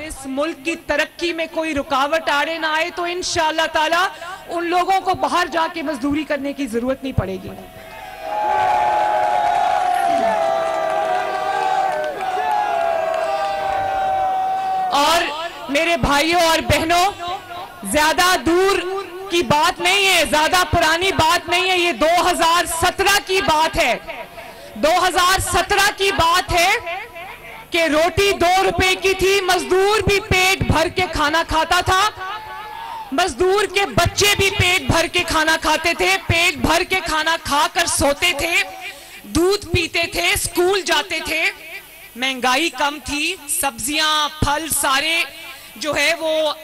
इस मुल्क की तरक्की में कोई रुकावट आड़े ना आए तो इंशाअल्लाह ताला उन लोगों को बाहर जाके मजदूरी करने की जरूरत नहीं पड़ेगी। और मेरे भाइयों और बहनों, ज्यादा दूर की बात नहीं है, ज्यादा पुरानी बात नहीं है, ये 2017 की बात है। 2017 की बात है कि रोटी 2 रुपए की थी, मजदूर भी पेट भर के खाना खाता था, मजदूर के बच्चे भी पेट भर के खाना खाते थे, पेट भर के खाना खाकर सोते थे, दूध पीते थे, स्कूल जाते थे। महंगाई कम थी, सब्जियां फल सारे जो है वो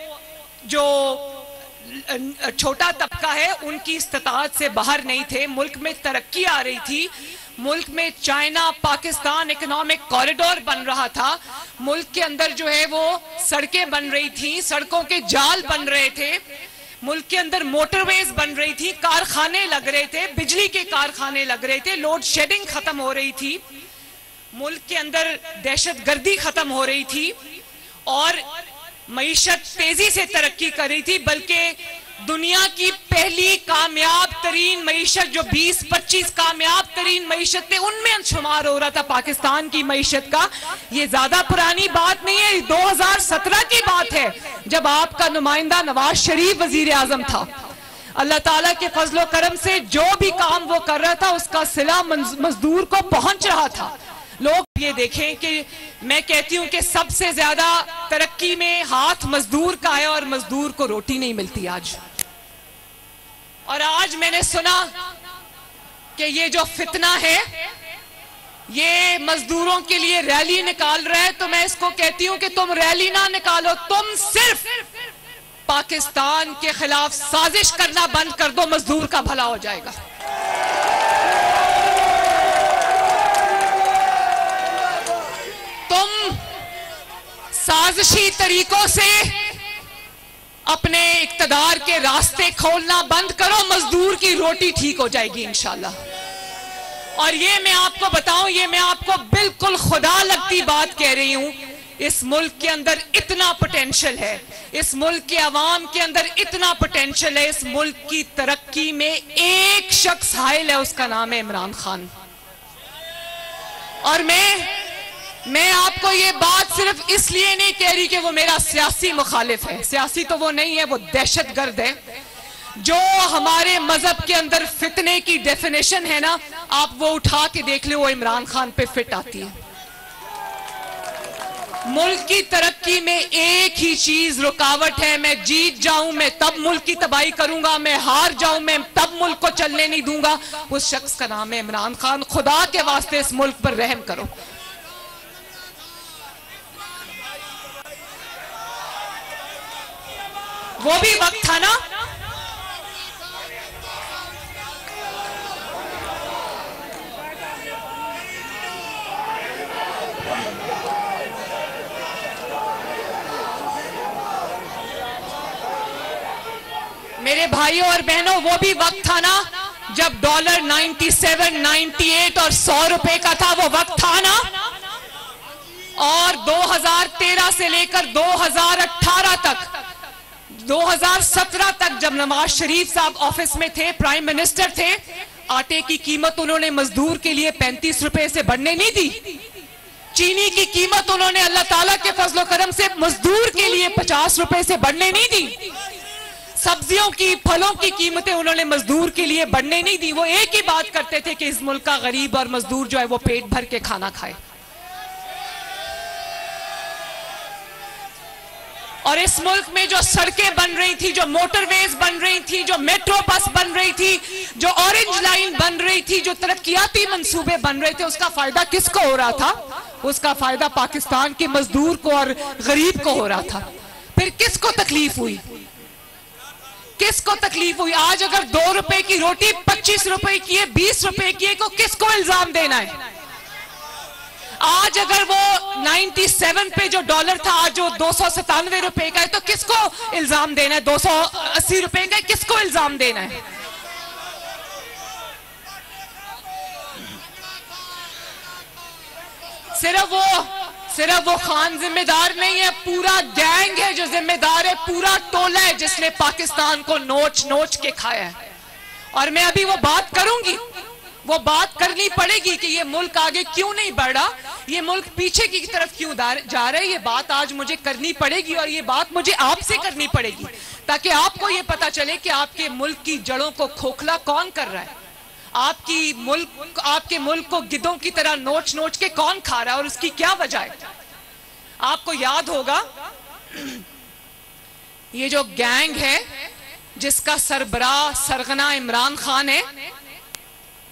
जो छोटा तबका है उनकी इस्तात से बाहर नहीं थे। मुल्क में तरक्की आ रही थी, मुल्क में चाइना पाकिस्तान इकोनॉमिक कॉरिडोर बन रहा था, मुल्क के अंदर जो है वो सड़कें बन रही थी, सड़कों के जाल बन रहे थे, मुल्क के अंदर मोटरवेज बन रही थी, कारखाने लग रहे थे, बिजली के कारखाने लग रहे थे, लोड शेडिंग खत्म हो रही थी, मुल्क के अंदर दहशतगर्दी खत्म हो रही थी और मईशत तेजी से तरक्की कर रही थी। बल्कि दुनिया की पहली कामयाब तरीन मईशत जो 20-25 कामयाब तरीन मईशत थे उनमें शुमार हो रहा था पाकिस्तान की मईशत का। ये ज्यादा पुरानी बात नहीं है, 2017 की बात है जब आपका नुमाइंदा नवाज शरीफ वजीर आजम था। अल्लाह ताला के फजलो करम से जो भी काम वो कर रहा था उसका सिला मजदूर को पहुंच रहा था। लोग ये देखें कि मैं कहती हूं कि सबसे ज्यादा तरक्की में हाथ मजदूर का है और मजदूर को रोटी नहीं मिलती आज। और आज मैंने सुना कि ये जो फितना है ये मजदूरों के लिए रैली निकाल रहा है, तो मैं इसको कहती हूं कि तुम रैली ना निकालो, तुम सिर्फ पाकिस्तान के खिलाफ साजिश करना बंद कर दो, मजदूर का भला हो जाएगा। साजिशी तरीकों से अपने इक्तदार के रास्ते खोलना बंद करो, मजदूर की रोटी ठीक हो जाएगी इंशाल्लाह। और ये मैं आपको बताऊं, ये मैं आपको बिल्कुल खुदा लगती बात कह रही हूं, इस मुल्क के अंदर इतना पोटेंशियल है, इस मुल्क के अवाम के अंदर इतना पोटेंशियल है, इस मुल्क की तरक्की में एक शख्स हाइल है, उसका नाम है इमरान खान। और मैं आपको ये बात सिर्फ इसलिए नहीं कह रही कि वो मेरा सियासी मुखालिफ है, सियासी तो वो नहीं है, वो दहशतगर्द है। जो हमारे मजहब के अंदर फितने की डेफिनेशन है ना, आप वो उठा के देख लो, वो इमरान खान पे फिट आती है। मुल्क की तरक्की में एक ही चीज रुकावट है, मैं जीत जाऊं मैं तब मुल्क की तबाही करूंगा, मैं हार जाऊं मैं तब मुल्क को चलने नहीं दूंगा। उस शख्स का नाम है इमरान खान। खुदा के वास्ते इस मुल्क पर रहम करो। वो भी वक्त था ना, मेरे भाइयों और बहनों, वो भी वक्त था ना जब डॉलर 97, 98 और 100 रुपए का था, वो वक्त था ना। और 2013 से लेकर 2018 तक, 2017 तक जब नवाज शरीफ साहब ऑफिस में थे, प्राइम मिनिस्टर थे, आटे की कीमत उन्होंने मजदूर के लिए 35 रुपए से बढ़ने नहीं दी। चीनी की कीमत उन्होंने अल्लाह ताला के फजलो करम से मजदूर के लिए 50 रुपए से बढ़ने नहीं दी। सब्जियों की, फलों की कीमतें उन्होंने मजदूर के लिए बढ़ने नहीं दी। वो एक ही बात करते थे कि इस मुल्क का गरीब और मजदूर जो है वो पेट भर के खाना खाए। और इस मुल्क में जो सड़कें बन रही थी, जो मोटरवेज बन रही थी, जो मेट्रो बस बन रही थी, जो ऑरेंज लाइन बन रही थी, जो तरक्कियाती मंसूबे बन रहे थे, उसका फायदा किसको हो रहा था? उसका फायदा पाकिस्तान के मजदूर को और गरीब को हो रहा था। फिर किसको तकलीफ हुई? किसको तकलीफ हुई? आज अगर 2 रुपए की रोटी 25 रुपए की है, 20 रुपए की है, तो किसको इल्जाम देना है? आज अगर वो 97 पे जो डॉलर था आज जो 297 रुपए का है, तो किसको इल्जाम देना है? 280 रुपए का किसको इल्जाम देना है? सिर्फ वो खान जिम्मेदार नहीं है, पूरा गैंग है जो जिम्मेदार है, पूरा टोला है जिसने पाकिस्तान को नोच नोच के खाया है। और मैं अभी वो बात करूंगी, वो बात करनी पड़ेगी कि ये मुल्क आगे क्यों नहीं बढ़ रहा, ये मुल्क पीछे की तरफ क्यों जा रहा है। ये बात आज मुझे करनी पड़ेगी और ये बात मुझे आपसे करनी पड़ेगी, ताकि आपको ये पता चले कि आपके मुल्क की जड़ों को खोखला कौन कर रहा है, आपके मुल्क को गिद्धों की तरह नोच नोच के कौन खा रहा है और उसकी क्या वजह है। आपको याद होगा ये जो गैंग है जिसका सरबराह सरगना इमरान खान है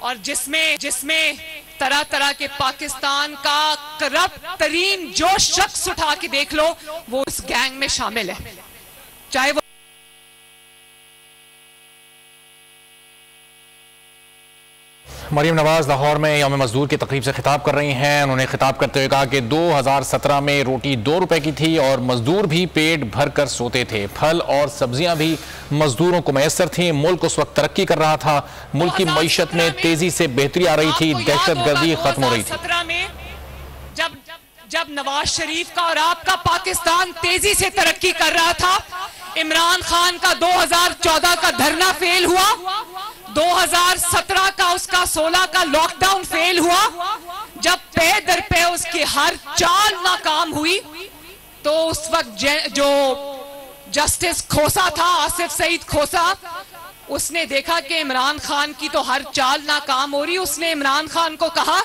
और जिसमें तरह तरह के पाकिस्तान का करप्ट तरीन जो शख्स उठा के देख लो वो इस गैंग में शामिल है, चाहे वो मरियम नवाज लाहौर में यौम मजदूर की तकरीब से खिताब कर रही हैं। उन्होंने खिताब करते हुए कहा कि 2017 में रोटी 2 रुपए की थी और मजदूर भी पेट भर कर सोते थे, फल और सब्जियां भी मजदूरों को मैसर थी। मुल्क उस वक्त तरक्की कर रहा था, मुल्क की मईशत में तेजी से बेहतरी आ रही थी, दहशतगर्दी खत्म हो रही थी। जब नवाज शरीफ का और आपका पाकिस्तान तेजी से तरक्की कर रहा था, इमरान खान का 2014 का धरना फेल हुआ, 2017 का उसका 16 का लॉकडाउन फेल हुआ, जब पे दर पे उसकी हर चाल नाकाम हुई, तो उस वक्त जो जस्टिस खोसा था, आसिफ सईद खोसा, उसने देखा कि इमरान खान की तो हर चाल नाकाम हो रही, उसने इमरान खान को कहा।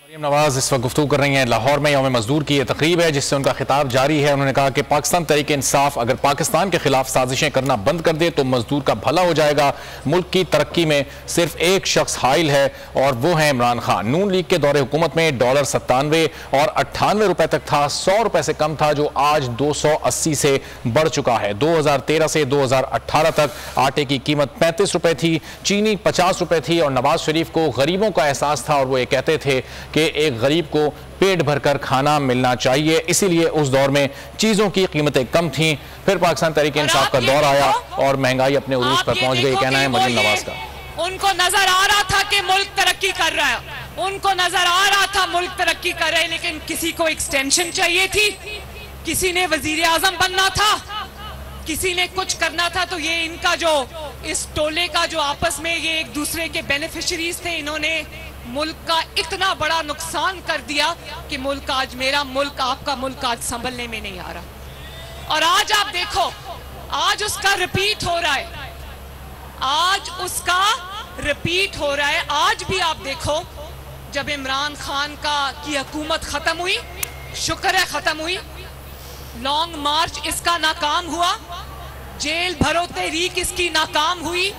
मरियम नवाज इस वक्त गुफ्तगू कर रही हैं लाहौर में, यौम मजदूर की ये तकरीब है जिससे उनका खिताब जारी है। उन्होंने कहा कि पाकिस्तान तहरीक इंसाफ अगर पाकिस्तान के खिलाफ साजिशें करना बंद कर दे तो मजदूर का भला हो जाएगा। मुल्क की तरक्की में सिर्फ एक शख्स हाइल है और वो है इमरान खान। नून लीग के दौरे हुकूमत में डॉलर 97 और 98 रुपए तक था, 100 रुपए से कम था, जो आज 280 से बढ़ चुका है। 2013 से 2018 तक आटे की कीमत 35 रुपए थी, चीनी 50 रुपए थी और नवाज शरीफ को गरीबों का एहसास था और वो ये कहते थे कि एक गरीब को पेट भरकर खाना मिलना चाहिए, इसीलिए उस दौर में चीजों की कीमतें कम थीं। फिर पाकिस्तान तहरीक इंसाफ का दौर आया और महंगाई अपने उरूज पर पहुंच गई, कहना है मरियम नवाज का। उनको नजर आ रहा था कि मुल्क तरक्की कर रहा है, उनको नजर आ रहा था मुल्क तरक्की कर रहा है, लेकिन किसी को एक्सटेंशन चाहिए थी, किसी ने वजीर आजम बनना था, किसी ने कुछ करना था। तो ये इनका जो इस टोले का जो आपस में ये एक दूसरे के बेनिफिशरीज थे, इन्होंने मुल्क का इतना बड़ा नुकसान कर दिया कि मुल्क आज, मेरा मुल्क, आपका मुल्क आज संभलने में नहीं आ रहा। और आज आप देखो, आज उसका रिपीट हो रहा है, आज उसका रिपीट हो रहा है। आज भी आप देखो, जब इमरान खान की हुकूमत खत्म हुई, शुक्र है खत्म हुई, लॉन्ग मार्च इसका नाकाम हुआ, जेल भरो तहरीक इसकी नाकाम हुई,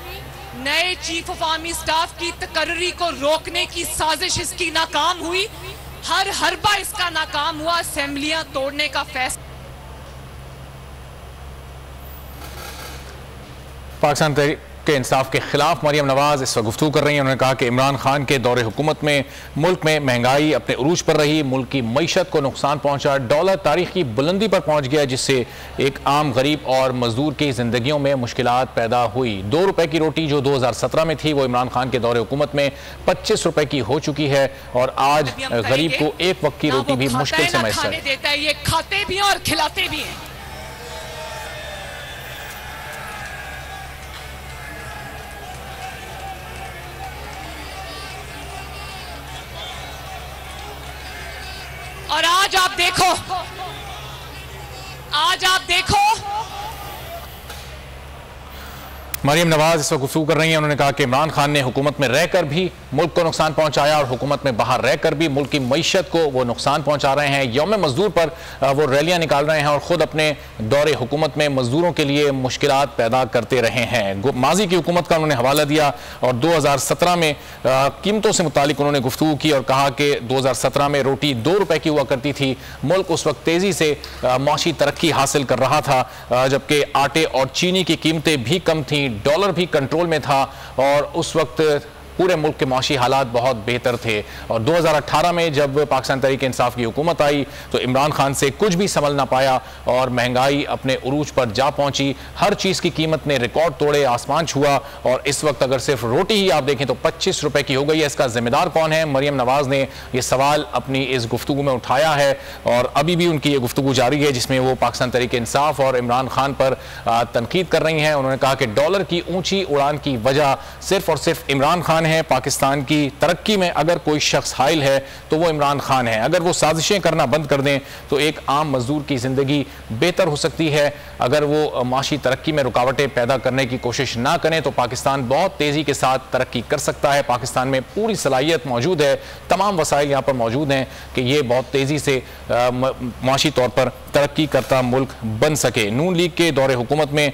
नए चीफ ऑफ आर्मी स्टाफ की तकर्री को रोकने की साजिश इसकी नाकाम हुई, हर हरबा इसका नाकाम हुआ, असेंबलियां तोड़ने का फैसला। पाकिस्तान तहरीक के इंसाफ के खिलाफ मरियम नवाज इस वक्त गुफ्तगू कर रही हैं। उन्होंने कहा कि इमरान खान के दौरे हुकूमत में मुल्क में महंगाई अपने उरूज पर रही, मुल्क की मईशत को नुकसान पहुंचा, डॉलर तारीख की बुलंदी पर पहुंच गया, जिससे एक आम गरीब और मजदूर की जिंदगियों में मुश्किलात पैदा हुई। 2 रुपए की रोटी जो 2017 में थी वो इमरान खान के दौरे हुकूमत में 25 रुपए की हो चुकी है और आज गरीब को एक वक्त की रोटी भी मुश्किल से मैसर देता है। ये खाते भी हैं और खिलाते भी हैं। और आज आप देखो, आज आप देखो, मरियम नवाज इस वक्त गुफ्तगू कर रही हैं। उन्होंने कहा कि इमरान खान ने हुकूमत में रहकर भी मुल्क को नुकसान पहुंचाया और हुकूमत में बाहर रहकर भी मुल्क की मईशत को वो नुकसान पहुंचा रहे हैं। यौम मजदूर पर वो रैलियां निकाल रहे हैं और ख़ुद अपने दौरे हुकूमत में मजदूरों के लिए मुश्किलात पैदा करते रहे हैं। माजी की हुकूमत का उन्होंने हवाला दिया और 2017 में कीमतों से मुतालिक उन्होंने गुफ्तगू की और कहा कि 2017 में रोटी 2 रुपए की हुआ करती थी, मुल्क उस वक्त तेज़ी से माशी तरक्की हासिल कर रहा था, जबकि आटे और चीनी की कीमतें भी कम थीं, डॉलर भी कंट्रोल में था और उस वक्त पूरे मुल्क के माशी हालात बहुत बेहतर थे। और 2018 में जब पाकिस्तान तहरीक इंसाफ की हुकूमत आई तो इमरान खान से कुछ भी संभल ना पाया और महंगाई अपने उरूज पर जा पहुंची। हर चीज़ की कीमत ने रिकॉर्ड तोड़े, आसमान छुआ। और इस वक्त अगर सिर्फ रोटी ही आप देखें तो 25 रुपए की हो गई है। इसका जिम्मेदार कौन है? मरियम नवाज ने यह सवाल अपनी इस गुफ्तगू में उठाया है और अभी भी उनकी ये गुफ्तगू जारी है, जिसमें वो पाकिस्तान तहरीक इंसाफ और इमरान खान पर तनकीद कर रही हैं। उन्होंने कहा कि डॉलर की ऊंची उड़ान की वजह सिर्फ और सिर्फ इमरान खान है। पाकिस्तान की तरक्की में अगर कोई शख्स हाइल है तो वो इमरान खान है। अगर वो साजिशें करना बंद कर दें तो एक आम मजदूर की जिंदगी बेहतर हो सकती है। अगर वो माशी तरक्की में रुकावटें पैदा करने की कोशिश ना करें तो पाकिस्तान बहुत तेजी के साथ तरक्की कर सकता है। पाकिस्तान में पूरी सलाहियत मौजूद है, तमाम वसाइल यहाँ पर मौजूद हैं कि ये बहुत तेजी से माशी तौर पर तरक्की करता मुल्क बन सके। नून लीग के दौरे हुकूमत में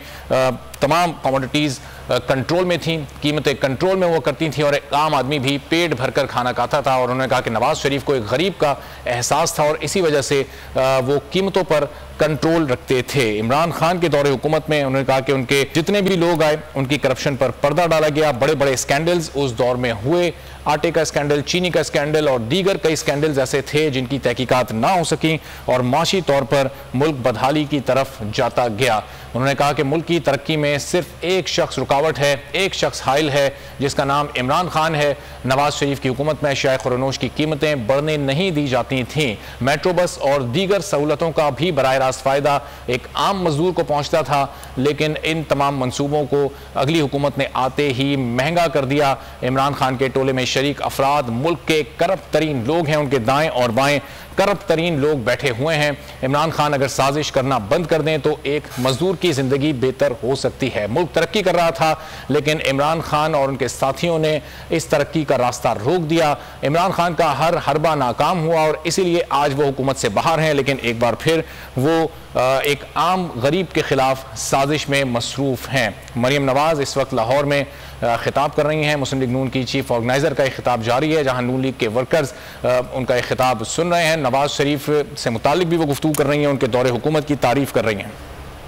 तमाम कमोडिटीज़ कंट्रोल में थी, कीमतें कंट्रोल में हुआ करती थी और एक आम आदमी भी पेट भरकर खाना खाता था। और उन्होंने कहा कि नवाज शरीफ को एक गरीब का एहसास था और इसी वजह से वो कीमतों पर कंट्रोल रखते थे। इमरान खान के दौरे हुकूमत में उन्होंने कहा कि उनके जितने भी लोग आए उनकी करप्शन पर पर्दा डाला गया। बड़े बड़े स्कैंडल्स उस दौर में हुए, आटे का स्कैंडल, चीनी का स्कैंडल और दीगर कई स्कैंडल्स ऐसे थे जिनकी तहकीकात ना हो सकी और माशी तौर पर मुल्क बदहाली की तरफ जाता गया। उन्होंने कहा कि मुल्क की तरक्की में सिर्फ एक शख्स रुकावट है, एक शख्स हाइल है, जिसका नाम इमरान खान है। नवाज शरीफ की हुकूमत में अशिया खुरनोश की कीमतें बढ़ने नहीं दी जाती थीं। मेट्रो बस और दीगर सहूलतों का भी बराह रास्त फ़ायदा एक आम मजदूर को पहुँचता था, लेकिन इन तमाम मनसूबों को अगली हुकूमत ने आते ही महंगा कर दिया। इमरान खान के टोले में शरीक अफराद मुल्क के करप्ट तरीन लोग हैं, उनके दाएँ और बाएँ करप्ट तरीन लोग बैठे हुए हैं। इमरान खान अगर साजिश करना बंद कर दें तो एक मजदूर की जिंदगी बेहतर हो सकती है। मुल्क तरक्की कर रहा था लेकिन इमरान खान और उनके साथियों ने इस तरक्की का रास्ता रोक दिया। इमरान खान का हर हरबा नाकाम हुआ और इसीलिए आज वो हुकूमत से बाहर हैं, लेकिन एक बार फिर वो एक आम गरीब के खिलाफ साजिश में मसरूफ हैं। मरियम नवाज इस वक्त लाहौर में खिताब कर रही हैं। मुस्लिम लीग नून की चीफ ऑर्गेनाइजर का एक खिताब जारी है जहां नून लीग के वर्कर्स उनका एक खिताब सुन रहे हैं। नवाज शरीफ से मुतालिक भी वो गुफ्तगू कर रही हैं, उनके दौरे हुकूमत की तारीफ कर रही हैं।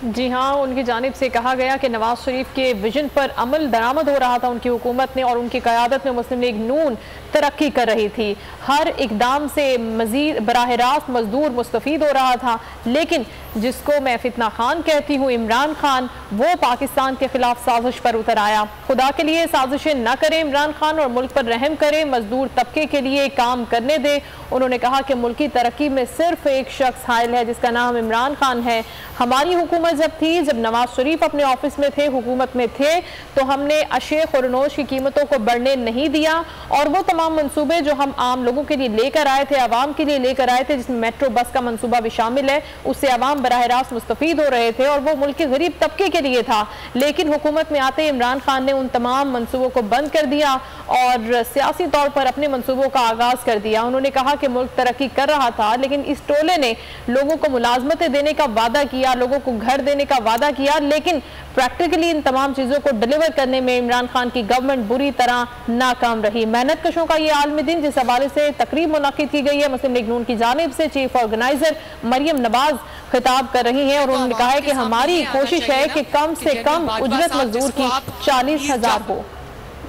जी हाँ, उनकी जानिब से कहा गया कि नवाज शरीफ के विजन पर अमल दरामद हो रहा था उनकी हुकूमत में और उनकी क़यादत में मुस्लिम लीग नून तरक्की कर रही थी। हर इकदाम से मजीद बराह रास्त मजदूर मुस्तफ़ीद हो रहा था, लेकिन जिसको मैं फितना खान कहती हूँ, इमरान खान, वो पाकिस्तान के खिलाफ साजिश पर उतर आया। खुदा के लिए साजिशें न करें इमरान खान और मुल्क पर रहम करें, मजदूर तबके के लिए काम करने दे। उन्होंने कहा कि मुल्क की तरक्की में सिर्फ एक शख्स हाइल है जिसका नाम इमरान खान है। हमारी हुकूमत जब थी, जब नवाज शरीफ अपने ऑफिस में थे, हुकूमत में थे, तो हमने अशिया खुरनोश की कीमतों को बढ़ने नहीं दिया और वो तमाम मंसूबे जो हम आम लोगों के लिए लेकर आए थे, आवाम के लिए लेकर आए थे, जिसमें मेट्रो बस का मंसूबा भी शामिल है, उससे आवाम बराह रास्त मुस्तफीद हो रहे थे और वो मुल्क के गरीब तबके के लिए था। लेकिन हुकूमत में आते इमरान खान ने उन तमाम मंसूबों को बंद कर दिया और सियासी तौर पर अपने मंसूबों का आगाज कर दिया। उन्होंने कहा कि मुल्क तरक्की कर रहा था, लेकिन इस टोले ने लोगों को मुलाजमतें देने का वादा किया, लोगों को घर देने का वादा किया, लेकिन प्रैक्टिकली इन तमाम चीजों को डिलीवर करने में इमरान खान की गवर्नमेंट बुरी तरह नाकाम रही। मेहनत कशों का ये आलमी दिन जिस हवाले से तकरीब मुनाकिद की गई है मुस्लिम लीग नून की जानिब से, चीफ ऑर्गेनाइजर मरियम नवाज खिताब कर रही हैं और उन्होंने कहा है कि हमारी कोशिश है कि कम से कम उजरत मजदूर की 40,000 हो।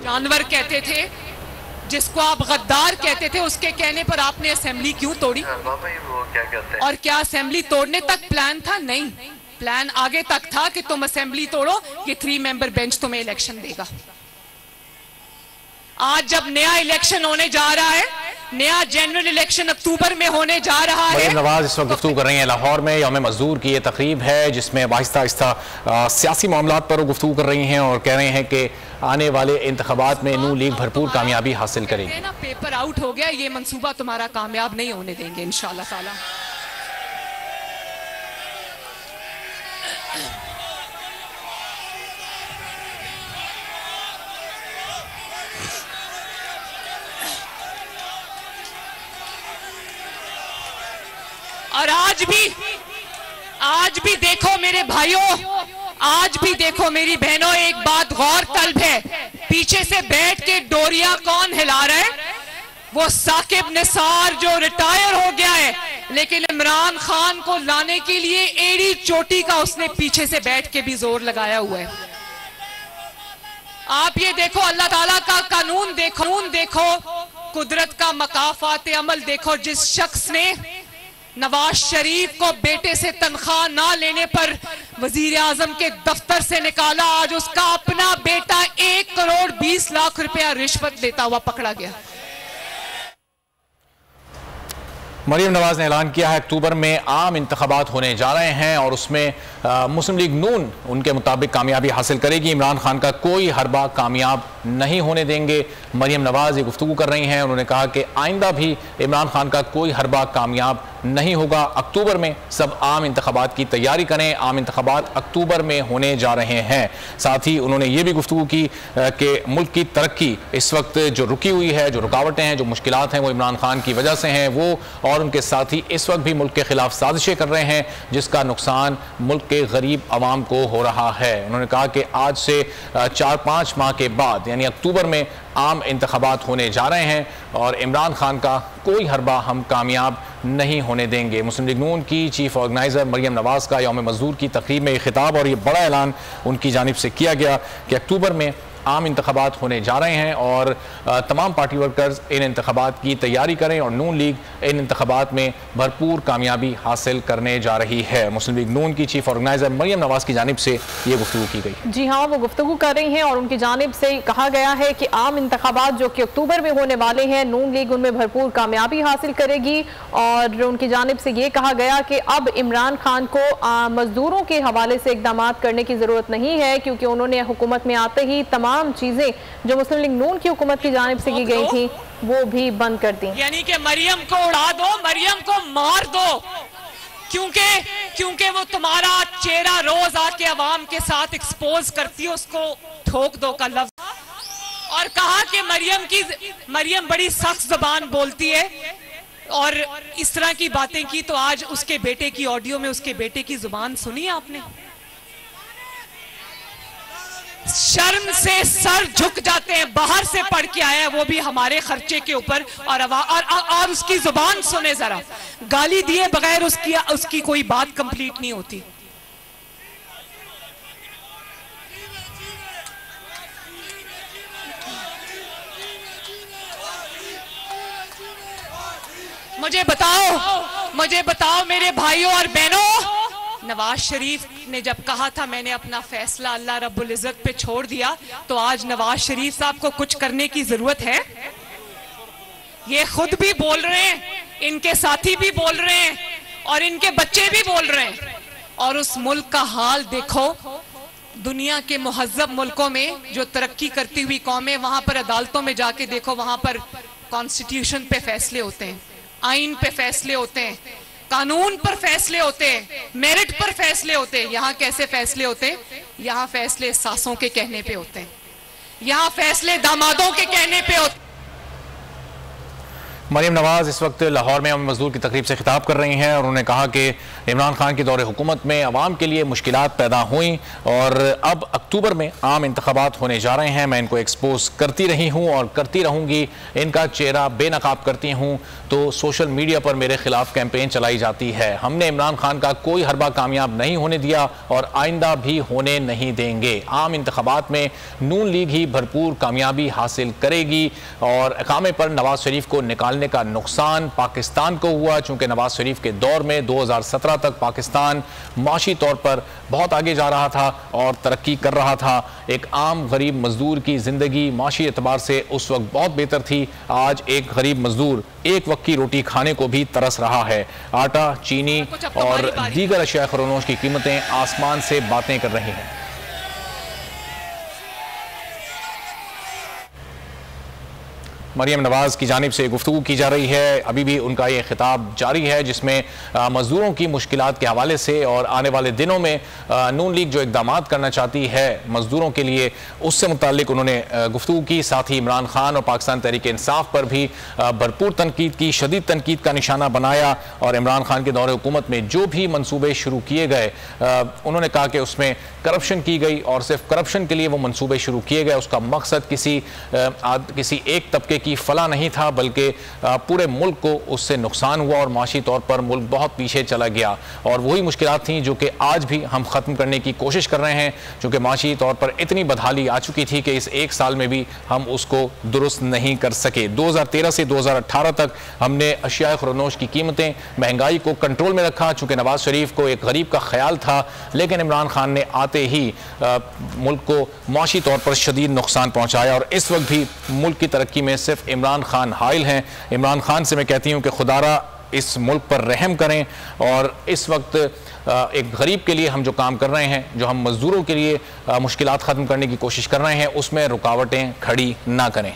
जानवर कहते थे, जिसको आप गद्दार कहते थे, उसके कहने पर आपने असेंबली क्यों तोड़ी? और क्या असेंबली तोड़ने तक प्लान था? नहीं, प्लान आगे तक था कि तुम असेंबली तोड़ो, ये 3 मेंबर बेंच तुम्हें इलेक्शन देगा। आज जब नया इलेक्शन होने जा रहा है, नया जनरल इलेक्शन अक्टूबर में होने जा रहा है। मरियम नवाज इस वक्त गुफ्तगू कर रही हैं लाहौर में। यौम मजदूर की ये तकरीब है जिसमें आहिस्ता आहिस्ता सियासी मामलात पर गुफ्तगू कर रही हैं और कह रहे हैं कि आने वाले इंतखाबात में नून लीग भरपूर कामयाबी हासिल करेगी। ना पेपर आउट हो गया, ये मंसूबा तुम्हारा कामयाब नहीं होने देंगे इंशाअल्लाह ताला। और आज भी देखो मेरे भाइयों, आज भी देखो मेरी बहनों, एक बात गौर तलब है, पीछे से बैठ के डोरिया कौन हिला रहा है? वो साकिब निसार जो रिटायर हो गया है, लेकिन इमरान खान को लाने के लिए एड़ी चोटी का उसने पीछे से बैठ के भी जोर लगाया हुआ है। आप ये देखो, अल्लाह ताला का कानून देखो, कुदरत का मकाफात अमल देखो। जिस शख्स ने नवाज शरीफ को बेटे से तनख्वाह ना लेने पर वजीर आजम के दफ्तर से निकाला, आज उसका अपना बेटा 1 करोड़ 20 लाख रुपया रिश्वत लेता हुआ पकड़ा गया। मरियम नवाज ने ऐलान किया है अक्टूबर में आम इंतखाबात होने जा रहे हैं और उसमें मुस्लिम लीग नून उनके मुताबिक कामयाबी हासिल करेगी। इमरान खान का कोई हरबा कामयाब नहीं होने देंगे। मरियम नवाज ये गुफ्तगू कर रही हैं। उन्होंने कहा कि आइंदा भी इमरान खान का कोई हरबा कामयाब नहीं होगा। अक्टूबर में सब आम इंतखाबात की तैयारी करें। आम इंतखाबात अक्टूबर में होने जा रहे हैं। साथ ही उन्होंने ये भी गुफ्तगू की कि मुल्क की तरक्की इस वक्त जो रुकी हुई है, जो रुकावटें हैं, जो मुश्किलात हैं, वो इमरान खान की वजह से हैं। वो और उनके साथी इस वक्त भी मुल्क के खिलाफ साजिशें कर रहे हैं, जिसका नुकसान मुल्क के गरीब आवाम को हो रहा है। उन्होंने कहा कि आज से 4-5 माह के बाद यानी अक्टूबर में आम इंतखाबात होने जा रहे हैं और इमरान खान का कोई हरबा हम कामयाब नहीं होने देंगे। मुस्लिम लीग नून की चीफ ऑर्गेनाइजर मरियम नवाज का यौम मजदूर की तकरीब में खिताब और ये बड़ा ऐलान उनकी जानिब से किया गया कि अक्टूबर में आम इंतखाबात होने जा रहे हैं और तमाम पार्टी वर्कर्स इन इंतखाबात की तैयारी करें और नून लीग इन इंतखाबात में भरपूर कामयाबी हासिल करने जा रही है। मुस्लिम लीग नून की चीफ ऑर्गेनाइजर मरियम नवाज की जानिब से ये गुफ्तगू की गई। जी हाँ, वो गुफ्तगू कर रही हैं और उनकी जानिब से कहा गया है कि आम इंतखाबात जो कि अक्टूबर में होने वाले हैं, नून लीग उनमें भरपूर कामयाबी हासिल करेगी। और उनकी जानिब से ये कहा गया कि अब इमरान खान को मजदूरों के हवाले से इकदाम करने की ज़रूरत नहीं है, क्योंकि उन्होंने हुकूमत में आते ही तमाम चीजें जो मुस्लिम लीग नून की हुकूमत की जानिब से की गई थी वो भी बंद कर दी। यानी कि मरियम को उड़ा दो, मरियम को मार दो, क्योंकि वो तुम्हारा चेहरा रोज आके अवाम के साथ एक्सपोज करती है, उसको ठोक दो का लफ्ज। और कहा कि मरियम बड़ी सख्त जुबान बोलती है और इस तरह की बातें की। तो आज उसके बेटे की ऑडियो में उसके बेटे की जुबान सुनी आपने? शर्म से सर झुक जाते हैं। बाहर से पढ़ के आया है, वो भी हमारे खर्चे के ऊपर, और उसकी जुबान सुने जरा। गाली दिए बगैर उसकी कोई बात कंप्लीट नहीं होती। मुझे बताओ मेरे भाइयों और बहनों, नवाज शरीफ ने जब कहा था मैंने अपना फैसला अल्लाह रब्बुल इज्जत पे छोड़ दिया, तो आज नवाज शरीफ साहब को कुछ करने की जरूरत है? ये खुद भी बोल रहे हैं, इनके साथी भी बोल रहे हैं और इनके बच्चे भी बोल रहे हैं। और उस मुल्क का हाल देखो, दुनिया के मुहज्जब मुल्कों में जो तरक्की करती हुई कौमें, वहां पर अदालतों में जाके देखो, वहां पर कॉन्स्टिट्यूशन पे फैसले होते हैं, आइन पे फैसले होते हैं, कानून पर फैसले होते हैं, मेरिट पर फैसले होते हैं। यहाँ कैसे फैसले होते हैं? यहाँ फैसले सासों के कहने पे होते हैं, यहाँ फैसले दामादों के कहने पे होते हैं। मरियम नवाज इस वक्त लाहौर में यौम मजदूर की तकरीब से खिताब कर रही हैं और उन्होंने कहा कि इमरान खान के दौरे हुकूमत में अवाम के लिए मुश्किलात पैदा हुई और अब अक्टूबर में आम इंतखाबात होने जा रहे हैं। मैं इनको एक्सपोज करती रही हूँ और करती रहूँगी। इनका चेहरा बेनकाब करती हूँ तो सोशल मीडिया पर मेरे खिलाफ कैंपेन चलाई जाती है। हमने इमरान खान का कोई हरबा कामयाब नहीं होने दिया और आइंदा भी होने नहीं देंगे। आम इंतखाबात में नून लीग ही भरपूर कामयाबी हासिल करेगी और इकामे पर नवाज शरीफ को निकालने का नुकसान पाकिस्तान को हुआ, चूंकि नवाज शरीफ के दौर में 2017 तक पाकिस्तान माशी तौर पर बहुत आगे जा रहा था और तरक्की कर रहा था। एक आम गरीब मजदूर की जिंदगी माशी एतबार से उस वक्त बहुत बेहतर थी। आज एक गरीब मजदूर एक वक्त की रोटी खाने को भी तरस रहा है। आटा, चीनी और दीगर अशिया खुरानोश की कीमतें आसमान से बातें कर रही हैं। मरियम नवाज की जानिब से गुफ्तगू की जा रही है। अभी भी उनका ये खिताब जारी है जिसमें मजदूरों की मुश्किलात के हवाले से और आने वाले दिनों में नून लीग जो इकदाम करना चाहती है मजदूरों के लिए, उससे मुतालिक उन्होंने गुफ्तगू की। साथ ही इमरान खान और पाकिस्तान तहरीक इंसाफ पर भी भरपूर तनकीद की, शदीद तनकीद का निशाना बनाया और इमरान खान के दौरे हुकूमत में जो भी मनसूबे शुरू किए गए उन्होंने कहा कि उसमें करप्शन की गई और सिर्फ करप्शन के लिए वो मनसूबे शुरू किए गए। उसका मकसद किसी एक तबके की फला नहीं था, बल्कि पूरे मुल्क को उससे नुकसान हुआ और माशी तौर पर मुल्क बहुत पीछे चला गया। और वही मुश्किलात थी जो कि आज भी हम ख़त्म करने की कोशिश कर रहे हैं, चूँकि माशी तौर पर इतनी बदहाली आ चुकी थी कि इस एक साल में भी हम उसको दुरुस्त नहीं कर सके। 2013 से 2018 तक हमने अशिया खुरनोश की कीमतें, महंगाई को कंट्रोल में रखा, चूँकि नवाज शरीफ को एक गरीब का ख्याल था, लेकिन इमरान खान ने आते ही मुल्क को माशी तौर पर शदीद नुकसान पहुंचाया। और इस वक्त भी मुल्क की तरक्की में सिर्फ इमरान खान हाइल हैं। इमरान खान से मैं कहती हूं कि खुदारा इस मुल्क पर रहम करें और इस वक्त एक गरीब के लिए हम जो काम कर रहे हैं, जो हम मजदूरों के लिए मुश्किलात ख़त्म करने की कोशिश कर रहे हैं, उसमें रुकावटें खड़ी ना करें।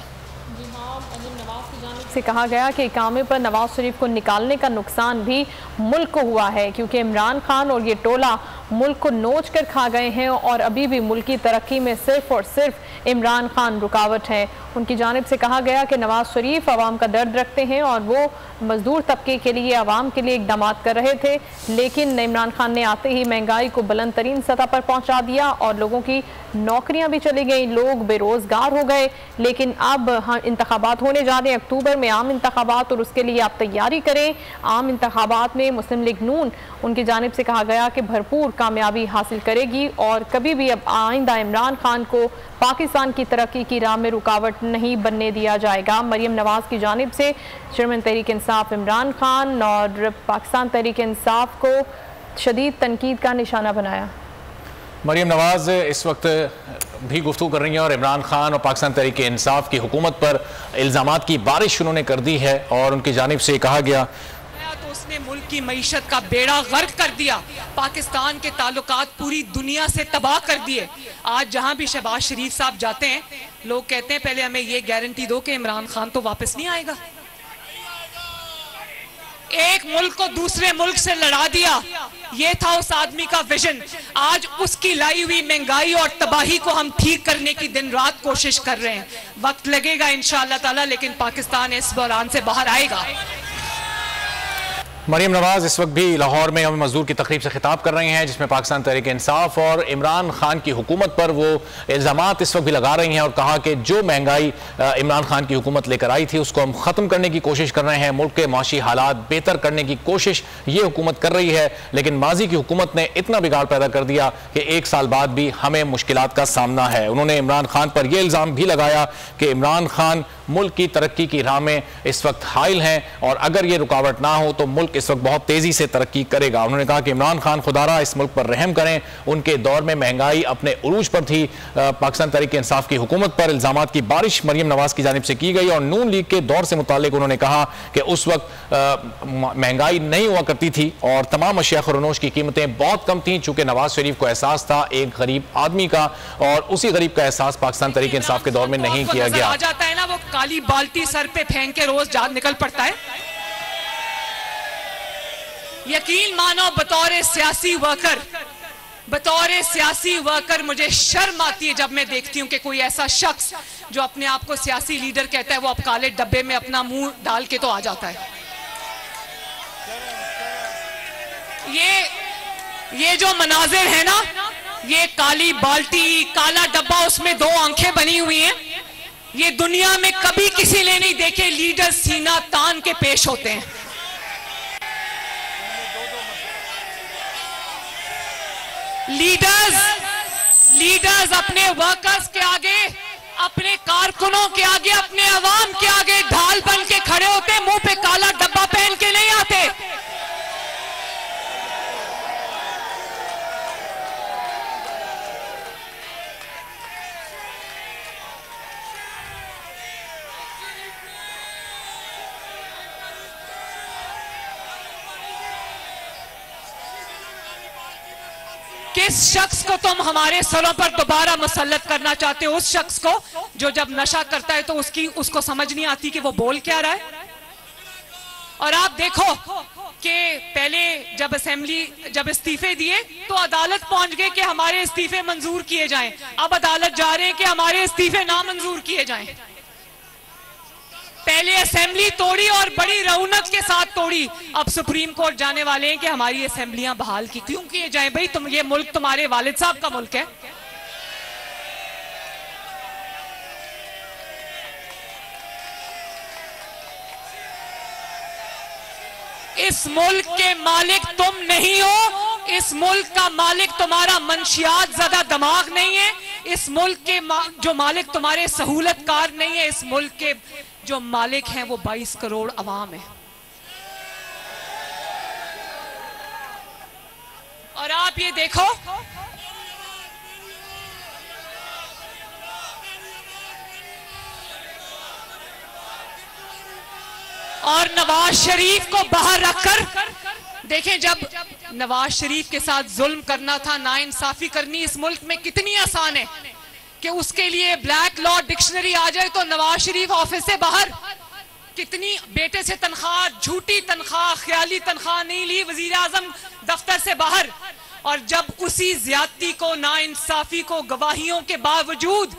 से कहा गया कि इकामे पर नवाज शरीफ को निकालने का नुकसान भी मुल्क को हुआ है, क्योंकि इमरान खान और ये टोला मुल्क को नोच कर खा गए हैं और अभी भी मुल्क की तरक्की में सिर्फ और सिर्फ इमरान खान रुकावट है। उनकी जानिब से कहा गया कि नवाज शरीफ आवाम का दर्द रखते हैं और वो मजदूर तबके के लिए, आवाम के लिए इकदाम कर रहे थे, लेकिन इमरान खान ने आते ही महंगाई को बुलंद तरीन सतह पर पहुँचा दिया और लोगों की नौकरियाँ भी चली गई, लोग बेरोज़गार हो गए। लेकिन अब हम इंतखाबात होने जा रहे हैं, अक्टूबर में आम इंतखाबात, और उसके लिए आप तैयारी करें। आम इंतखाबात में मुस्लिम लीग नून, उनकी जानिब से कहा गया कि भरपूर कामयाबी हासिल करेगी और कभी भी अब आइंदा इमरान खान को पाकिस्तान की तरक्की की राह में रुकावट नहीं बनने दिया जाएगा। मरियम नवाज की जानिब से चेयरमैन तहरीक इंसाफ इमरान खान और पाकिस्तान तहरीक इंसाफ को शदीद तनकीद का निशाना बनाया। मरियम नवाज इस वक्त भी गुफ्तगू कर रही हैं और इमरान खान और पाकिस्तान तहरीक इंसाफ की हुकूमत पर इल्ज़ामात की बारिश उन्होंने कर दी है और उनकी जानिब से कहा गया तो उसने मुल्क की मईशत का बेड़ा गर्क कर दिया, पाकिस्तान के ताल्लुकात पूरी दुनिया से तबाह कर दिए। आज जहां भी शहबाज शरीफ साहब जाते हैं, लोग कहते हैं पहले हमें ये गारंटी दो कि इमरान खान तो वापस नहीं आएगा। एक मुल्क को दूसरे मुल्क से लड़ा दिया, ये था उस आदमी का विजन। आज उसकी लाई हुई महंगाई और तबाही को हम ठीक करने की दिन रात कोशिश कर रहे हैं। वक्त लगेगा इंशाअल्लाह ताला, लेकिन पाकिस्तान इस बहरान से बाहर आएगा। मरियम नवाज इस वक्त भी लाहौर में यौम मजदूर की तकरीब से खिताब कर रही हैं, जिसमें पाकिस्तान तहरीक इंसाफ और इमरान खान की हुकूमत पर वो इल्ज़ामात इस वक्त भी लगा रही हैं और कहा कि जो महंगाई इमरान खान की हुकूमत लेकर आई थी उसको हम ख़त्म करने की कोशिश कर रहे हैं। मुल्क के माशी हालात बेहतर करने की कोशिश ये हुकूमत कर रही है, लेकिन माजी की हुकूमत ने इतना बिगाड़ पैदा कर दिया कि एक साल बाद भी हमें मुश्किलात का सामना है। उन्होंने इमरान खान पर यह इल्ज़ाम भी लगाया कि इमरान खान मुल्क की तरक्की की राह में इस वक्त हाइल हैं और अगर ये रुकावट ना हो तो मुल्क इस वक्त बहुत तेजी से तरक्की करेगा। उन्होंने कहा कि इमरान खान खुदारा इस मुल्क पर रहम करें, उनके दौर में महंगाई अपने उरूज पर थी। पाकिस्तान तहरीक इंसाफ की हुकूमत पर इल्जामात की बारिश मरियम नवाज की जानिब से की गई और नून लीग के दौर से मुतालिक उन्होंने कहा कि उस वक्त महंगाई नहीं हुआ करती थी और तमाम अशिया खुरनोश की कीमतें बहुत कम थी, चूंकि नवाज शरीफ को एहसास था एक गरीब आदमी का और उसी गरीब का एहसास पाकिस्तान तहरीक इंसाफ के दौर में नहीं किया गया। आ जाता है ना, वो काली बाल्टी सर पे फेंक के रोज जान निकल पड़ता है। यकीन मानो बतौर सियासी वर्कर मुझे शर्म आती है जब मैं देखती हूं कि कोई ऐसा शख्स जो अपने आप को सियासी लीडर कहता है वो अब काले डब्बे में अपना मुंह डाल के तो आ जाता है। ये जो मनाजिर है ना, ये काली बाल्टी, काला डब्बा, उसमें दो आंखें बनी हुई हैं, ये दुनिया में कभी किसी ने नहीं देखे। लीडर सीना तान के पेश होते हैं। लीडर्स अपने वर्कर्स के आगे, अपने कारकुनों के आगे, अपने अवाम के आगे ढाल बन के खड़े होते, मुंह पे काला डब्बा पहन के नहीं आते। किस शख्स को तुम हमारे सरों पर दोबारा मुसल्लत करना चाहते हो? उस शख्स को जो जब नशा करता है तो उसको समझ नहीं आती कि वो बोल क्या रहा है। और आप देखो कि पहले जब इस्तीफे दिए तो अदालत पहुंच गए कि हमारे इस्तीफे मंजूर किए जाएं। अब अदालत जा रहे हैं कि हमारे इस्तीफे ना मंजूर किए जाएं। पहले असेंबली तोड़ी और बड़ी रौनक के साथ तोड़ी, अब सुप्रीम कोर्ट जाने वाले हैं कि हमारी असेंबलियां बहाल की क्यों किए जाएं? भाई ये मुल्क तुम्हारे वालिद साहब का मुल्क है। इस मुल्क के मालिक तुम नहीं हो, इस मुल्क का मालिक तुम्हारा मंशियात ज़्यादा दिमाग नहीं है, इस मुल्क के जो मालिक तुम्हारे सहूलतकार नहीं है, इस मुल्क के जो मालिक हैं वो 22 करोड़ अवाम है। और आप ये देखो, और नवाज शरीफ को बाहर रखकर देखें, जब नवाज शरीफ के साथ जुल्म करना था, नाइंसाफी करनी इस मुल्क में कितनी आसान है कि उसके लिए ब्लैक लॉ डिक्शनरी आ जाए तो नवाज शरीफ ऑफिस से बाहर। कितनी बेटे से तनख्वाह, झूठी तनख्वाह, ख्याली तनख्वाह नहीं ली, वजीर आजम दफ्तर से बाहर। और जब उसी ज्यादती को, नाइंसाफी को गवाहियों के बावजूद,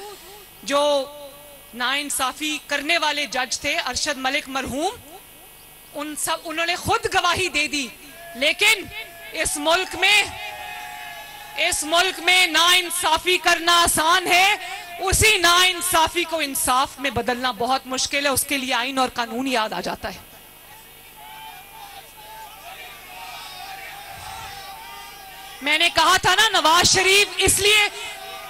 जो नाइंसाफी करने वाले जज थे अरशद मलिक मरहूम, उन्होंने खुद गवाही दे दी। लेकिन इस मुल्क में नाइंसाफी करना आसान है, उसी नाइंसाफी को इंसाफ में बदलना बहुत मुश्किल है। उसके लिए आइन और कानून याद आ जाता है। मैंने कहा था ना, नवाज शरीफ, इसलिए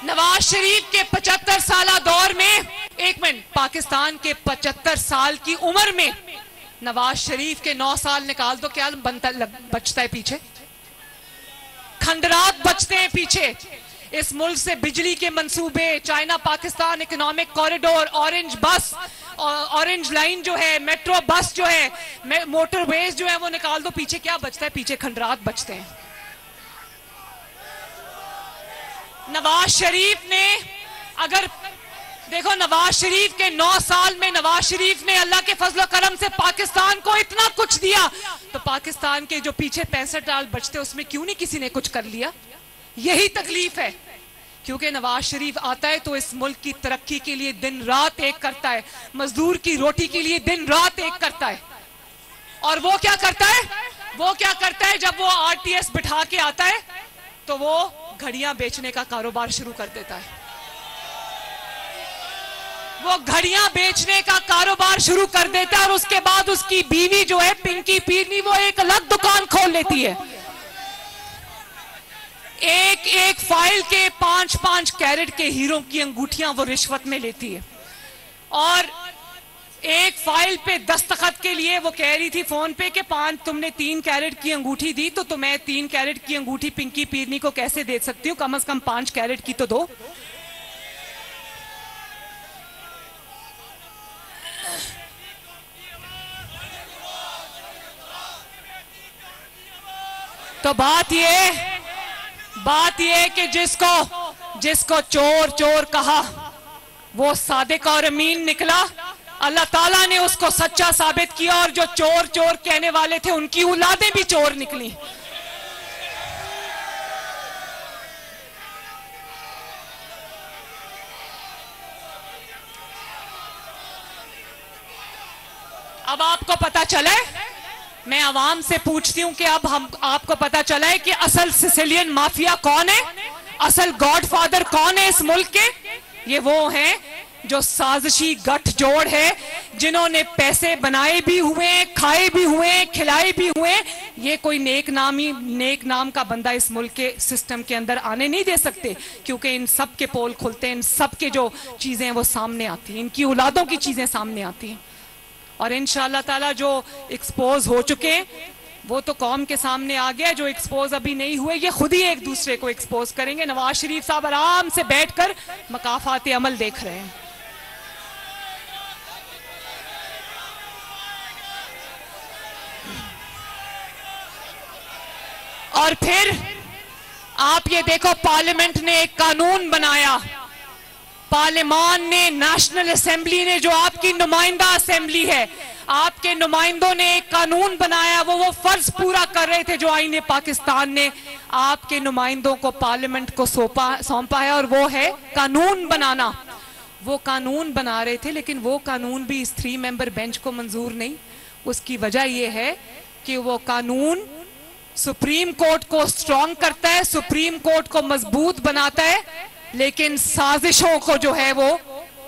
नवाज शरीफ के 75 साल दौर में, एक मिनट, पाकिस्तान के 75 साल की उम्र में नवाज शरीफ के 9 साल निकाल दो, क्या बचता है पीछे? खंडरात बचते हैं पीछे। इस मुल्क से बिजली के मंसूबे, China Pakistan economic corridor, orange line जो है, मेट्रो बस जो है, मोटरवेज जो है, वो निकाल दो पीछे, क्या बचता है? पीछे खंडरात बचते हैं। नवाज शरीफ ने, अगर देखो, नवाज शरीफ के 9 साल में नवाज शरीफ ने अल्लाह के फजल करम से पाकिस्तान को इतना कुछ दिया, तो पाकिस्तान के जो पीछे 65 साल बचते उसमें क्यों नहीं किसी ने कुछ कर लिया? यही तकलीफ है, क्योंकि नवाज शरीफ आता है तो इस मुल्क की तरक्की के लिए दिन रात एक करता है, मजदूर की रोटी के लिए दिन रात एक करता है। और वो क्या करता है? जब वो RTS बिठा के आता है तो वो घड़ियां बेचने का कारोबार शुरू कर देता है। वो घड़ियां बेचने का कारोबार शुरू कर देता है और उसके बाद उसकी बीवी जो है पिंकी पीरनी, वो एक अलग दुकान खोल लेती है। एक फाइल के 5-5 कैरेट के हीरो की अंगूठियां वो रिश्वत में लेती है। और एक फाइल पे दस्तखत के लिए वो कह रही थी फोन पे कि तुमने 3 कैरेट की अंगूठी दी, तो मैं 3 कैरेट की अंगूठी पिंकी पीरनी को कैसे दे सकती हूँ? कम से कम 5 कैरेट की तो दो। तो बात ये कि जिसको चोर चोर कहा वो सादिक और अमीन निकला। अल्लाह ताला ने उसको सच्चा साबित किया, और जो चोर चोर कहने वाले थे उनकी औलादें भी चोर निकली। अब आपको पता चला है, मैं आवाम से पूछती हूं कि अब आपको पता चला है कि असल सिसिलियन माफिया कौन है, असल गॉडफादर कौन है इस मुल्क के? ये वो हैं जो साजिशी गठजोड़ है, जिन्होंने पैसे बनाए भी हुए, खाए भी हुए, खिलाए भी हुए। ये कोई नेक नाम का बंदा इस मुल्क के सिस्टम के अंदर आने नहीं दे सकते, क्योंकि इन सब के पोल खुलते हैं, इन सब के जो चीजें हैं वो सामने आती हैं, इनकी औलादों की चीजें सामने आती हैं। और इंशाअल्लाह ताला जो एक्सपोज हो चुके हैं वो तो कौम के सामने आ गया, जो एक्सपोज अभी नहीं हुए ये खुद ही एक दूसरे को एक्सपोज करेंगे। नवाज शरीफ साहब आराम से बैठकर मकाफात अमल देख रहे हैं। और फिर आप ये देखो, पार्लियामेंट ने एक कानून बनाया, पार्लियामान ने, नेशनल असेंबली ने, जो आपकी नुमाइंदा असेंबली है, आपके नुमाइंदों ने एक कानून बनाया। वो फर्ज पूरा कर रहे थे जो आईने पाकिस्तान ने आपके नुमाइंदों को पार्लियामेंट को सौंपा है, और वो है कानून बनाना। वो कानून बना रहे थे, लेकिन वो कानून भी इस 3 मेंबर बेंच को मंजूर नहीं। उसकी वजह यह है कि वो कानून सुप्रीम कोर्ट को स्ट्रॉन्ग करता है, सुप्रीम कोर्ट को मजबूत बनाता है, लेकिन साजिशों को जो है वो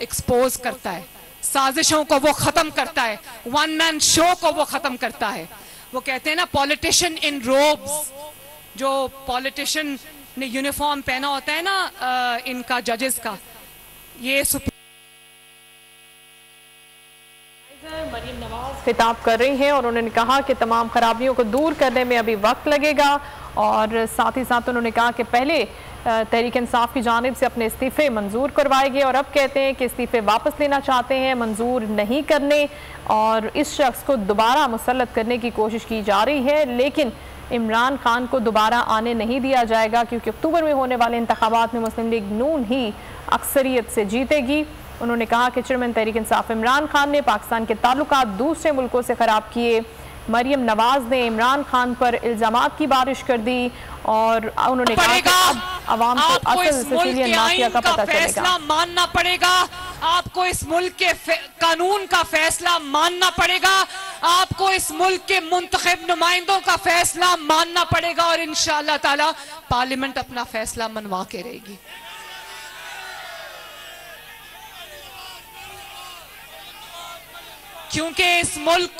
एक्सपोज करता है, साजिशों को वो खत्म करता है, वन मैन शो को वो खत्म करता है। वो कहते हैं ना पॉलिटिशियन इन रोब्स, जो पॉलिटिशियन ने यूनिफॉर्म पहना होता है ना इनका जजेस का, ये मरियम नवाज खिताब कर रही हैं और उन्होंने कहा कि तमाम खराबियों को दूर करने में अभी वक्त लगेगा। और साथ ही साथ उन्होंने कहा कि पहले तहरीक इंसाफ की जानिब से अपने इस्तीफे मंजूर करवाए गए और अब कहते हैं कि इस्तीफे वापस लेना चाहते हैं, मंजूर नहीं करने, और इस शख्स को दोबारा मुसल्लत करने की कोशिश की जा रही है। लेकिन इमरान खान को दोबारा आने नहीं दिया जाएगा क्योंकि अक्टूबर में होने वाले इंतखाबात में मुस्लिम लीग नून ही अक्सरियत से जीतेगी। उन्होंने कहा कि चेयरमैन तहरीक इंसाफ इमरान खान ने पाकिस्तान के ताल्लुकात दूसरे मुल्कों से ख़राब किए। मरियम नवाज ने इमरान खान पर इल्ज़ामात की बारिश कर दी और उन्होंने कहा कि अब अवाम को असल सिसिलियन माफिया का पता चलेगा। मानना पड़ेगा आपको, इस मुल्क के कानून का फैसला मानना पड़ेगा आपको, इस मुल्क के मुंतखब नुमाइंदों का फैसला मानना पड़ेगा और इंशाअल्लाह ताला पार्लियामेंट अपना फैसला मनवा के रहेगी। क्योंकि इस मुल्क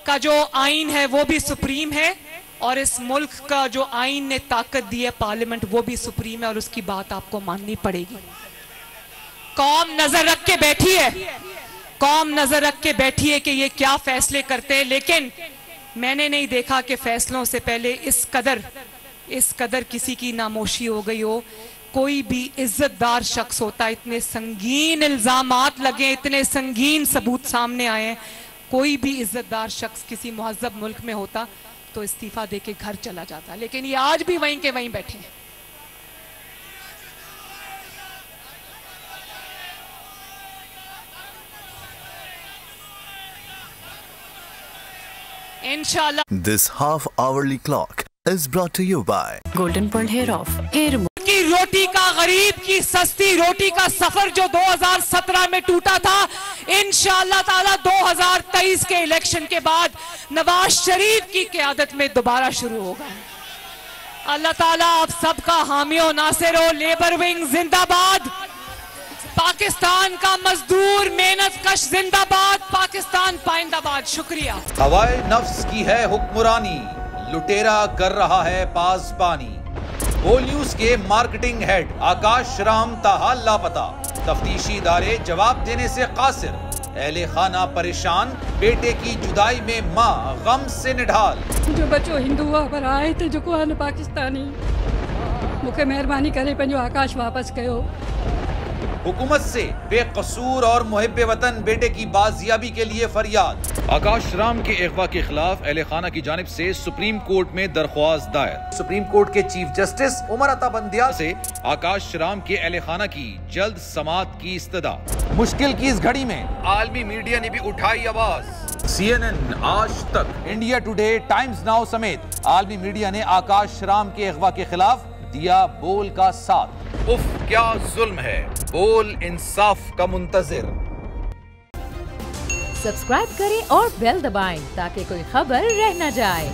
का जो आइन है वो भी सुप्रीम है और इस मुल्क का जो आइन ने ताकत दी है पार्लियामेंट वो भी सुप्रीम है और उसकी बात आपको माननी पड़ेगी। कौम नजर रख के बैठी है, कौम नजर रख के बैठी है कि ये क्या फैसले करते हैं, लेकिन मैंने नहीं देखा कि फैसलों से पहले इस कदर किसी की नामोशी हो गई हो। कोई भी इज्जतदार शख्स होता, इतने संगीन इल्जामात लगे, इतने संगीन सबूत सामने आए, कोई भी इज्जतदार शख्स किसी मुहज्जब मुल्क में होता तो इस्तीफा देके घर चला जाता, लेकिन ये आज भी वहीं के वहीं बैठे हैं। इंशाल्लाह। This half-hourly clock is brought to you by Golden Pearl Hair Off, Hair की रोटी का, गरीब की सस्ती रोटी का सफर जो 2017 में टूटा था, इंशाअल्लाह ताला 2023 के इलेक्शन के बाद नवाज शरीफ की क़यादत में दोबारा शुरू होगा। अल्लाह ताला आप सबका हामी और नासिर हो। लेबर विंग जिंदाबाद, पाकिस्तान का मजदूर मेहनत कश जिंदाबाद, पाकिस्तान पाइंदाबाद। शुक्रिया। हवाए नफ्स की है हुक्मरानी, लुटेरा कर रहा है पासबानी। बोल न्यूज के मार्केटिंग हेड आकाश राम ताहा लापता, तफ्तीशी इदारे जवाब देने से कासिर, अहले खाना परेशान, बेटे की जुदाई में माँ गम से निढाल। जो बच्चो हिंदू हुआ पर आए थे जो को पाकिस्तानी, मुझे मेहरबानी करे पंहिंजो आकाश वापस कयो। हुकूमत से बेकसूर और मुहिब्बे वतन बेटे की बाजियाबी के लिए फरियाद। आकाश राम के अगवा के खिलाफ अहले खाना की जानिब से सुप्रीम कोर्ट में दरख्वास्त दायर। सुप्रीम कोर्ट के चीफ जस्टिस उमर अता बंदियाल से आकाश राम के अहले खाना की जल्द समाअत की इस्तदा। मुश्किल की इस घड़ी में आलमी मीडिया ने भी उठाई आवाज। CNN, आज तक, इंडिया टुडे, टाइम्स नाउ समेत आलमी मीडिया ने आकाश राम के अगवा के खिलाफ दिया बोल का साथ। उफ क्या जुल्म है, बोल इंसाफ का मुंतजिर। सब्सक्राइब करें और बेल दबाएं ताकि कोई खबर रह न जाए।